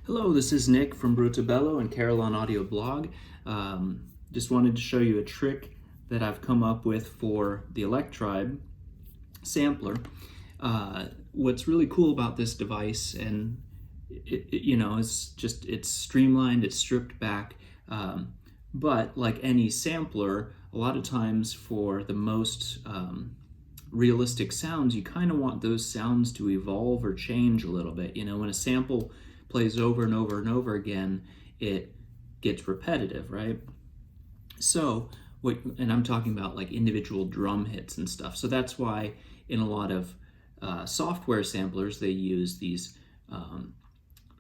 Hello, this is Nick from Brutabello and Carillon Audio Blog. Just wanted to show you a trick that I've come up with for the Electribe Sampler. What's really cool about this device, and it's streamlined, it's stripped back, but like any sampler, a lot of times for the most realistic sounds, you kind of want those sounds to evolve or change a little bit. You know, when a sample plays over and over and over again, it gets repetitive, right? So and I'm talking about like individual drum hits and stuff. So that's why in a lot of software samplers, they use these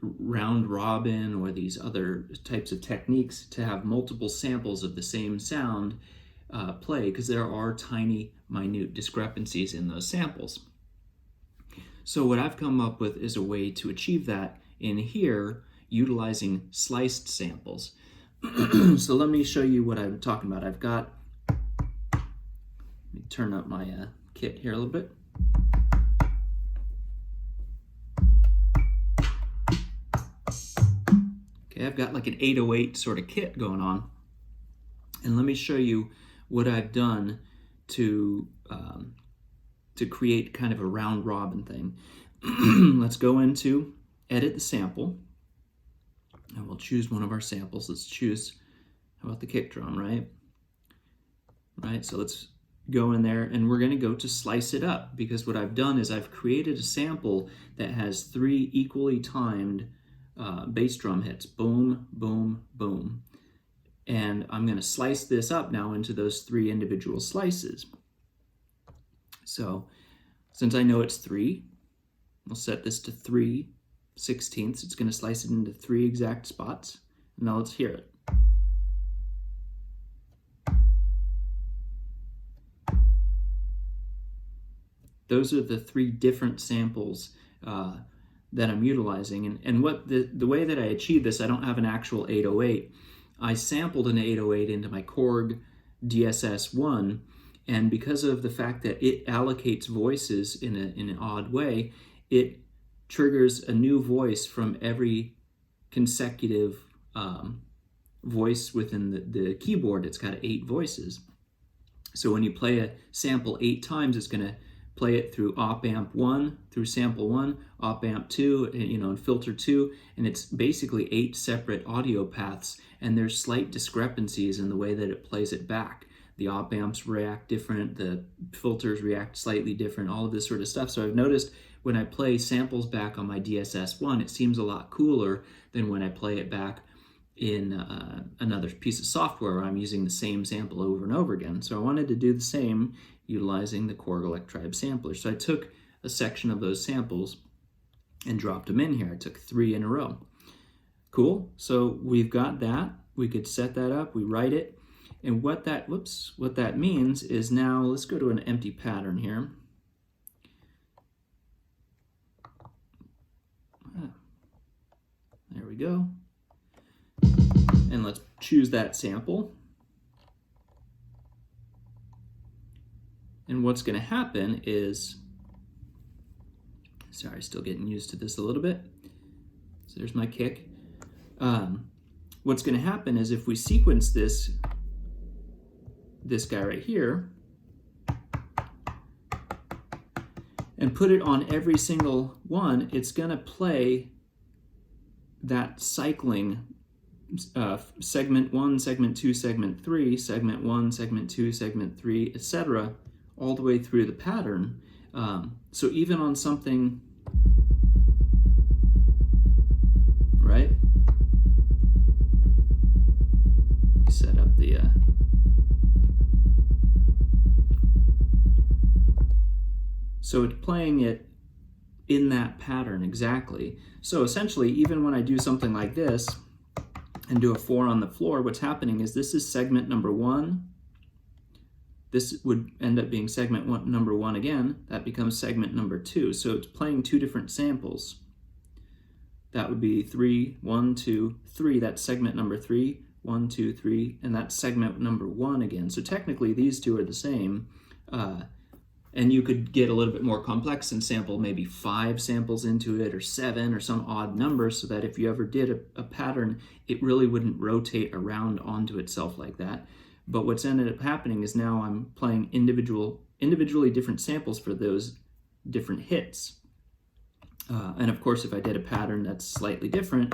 round robin or these other types of techniques to have multiple samples of the same sound play, because there are tiny, minute discrepancies in those samples. So what I've come up with is a way to achieve that in here, utilizing sliced samples. So let me show you what I'm talking about. Let me turn up my kit here a little bit. Okay, I've got like an 808 sort of kit going on. And let me show you what I've done to create kind of a round robin thing. Let's go into edit the sample, and we'll choose one of our samples. Let's choose, how about the kick drum, right? Right, so let's go in there, and we're gonna go to slice it up, because what I've done is I've created a sample that has 3 equally timed bass drum hits, boom, boom, boom. And I'm gonna slice this up now into those 3 individual slices. So since I know it's 3, I'll set this to 3/16. It's going to slice it into 3 exact spots. Now let's hear it. Those are the 3 different samples that I'm utilizing. And what the way that I achieve this, I don't have an actual 808. I sampled an 808 into my Korg DSS-1, and because of the fact that it allocates voices in an odd way, it triggers a new voice from every consecutive voice within the keyboard. It's got 8 voices. So when you play a sample 8 times, it's going to play it through op amp 1, through sample 1, op amp 2, and filter 2, and it's basically 8 separate audio paths, and there's slight discrepancies in the way that it plays it back. The op amps react different, the filters react slightly different, all of this sort of stuff. So I've noticed when I play samples back on my DSS-1, it seems a lot cooler than when I play it back in another piece of software where I'm using the same sample over and over again. So I wanted to do the same utilizing the Korg Electribe Sampler. So I took a section of those samples and dropped them in here. I took 3 in a row. Cool, so we've got that. We could set that up, we write it. And what that means is, now let's go to an empty pattern here. There we go. And let's choose that sample. And what's going to happen is, sorry, still getting used to this a little bit. So there's my kick. What's going to happen is, if we sequence this guy right here and put it on every single one, it's going to play that cycling segment 1, segment 2, segment 3, segment 1, segment 2, segment 3, etc., all the way through the pattern. So even on something, right? Set up the so it's playing it in that pattern exactly. So essentially, even when I do something like this and do a 4 on the floor, what's happening is, this is segment number 1. This would end up being segment number 1 again. That becomes segment number 2. So it's playing 2 different samples. That would be 3, 1, 2, 3. That's segment number 3, 1, 2, 3, and that's segment number 1 again. So technically these two are the same. And you could get a little bit more complex and sample maybe 5 samples into it, or 7, or some odd number, so that if you ever did a pattern, it really wouldn't rotate around onto itself like that. But what's ended up happening is now I'm playing individually different samples for those different hits. And of course, if I did a pattern that's slightly different,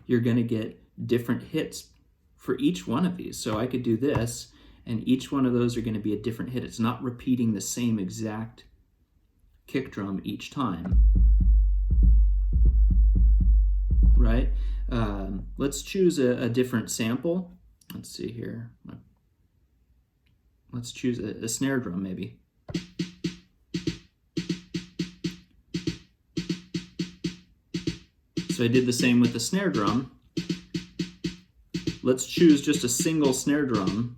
you're going to get different hits for each one of these. So I could do this, and each one of those are going to be a different hit. It's not repeating the same exact kick drum each time, right? Let's choose a different sample. Let's see here. Let's choose a snare drum maybe. So I did the same with the snare drum. Let's choose just a single snare drum.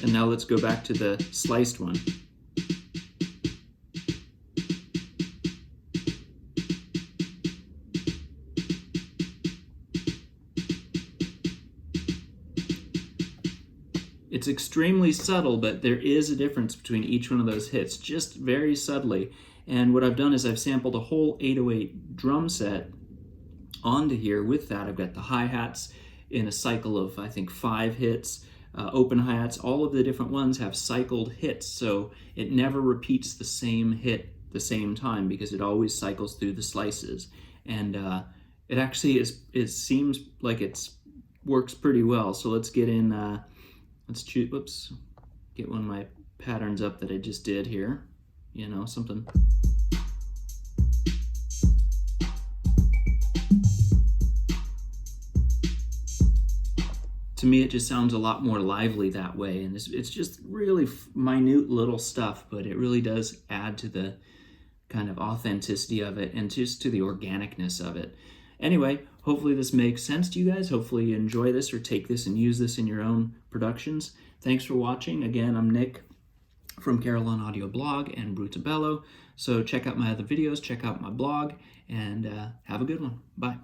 And now let's go back to the sliced one. It's extremely subtle, but there is a difference between each one of those hits, just very subtly. And what I've done is I've sampled a whole 808 drum set onto here. With that, I've got the hi-hats in a cycle of, I think, 5 hits. Open hi-hats, all of the different ones have cycled hits, so it never repeats the same hit the same time, because it always cycles through the slices. And it actually it seems like it works pretty well. So let's get in. Let's choose, whoops, get one of my patterns up that I just did here. You know, something. To me, it just sounds a lot more lively that way. And it's just really minute little stuff, but it really does add to the kind of authenticity of it and just to the organicness of it. Anyway, hopefully this makes sense to you guys. Hopefully you enjoy this or take this and use this in your own productions. Thanks for watching. Again, I'm Nick from Carolyn Audio Blog and Brutabello. So check out my other videos, check out my blog, and have a good one. Bye.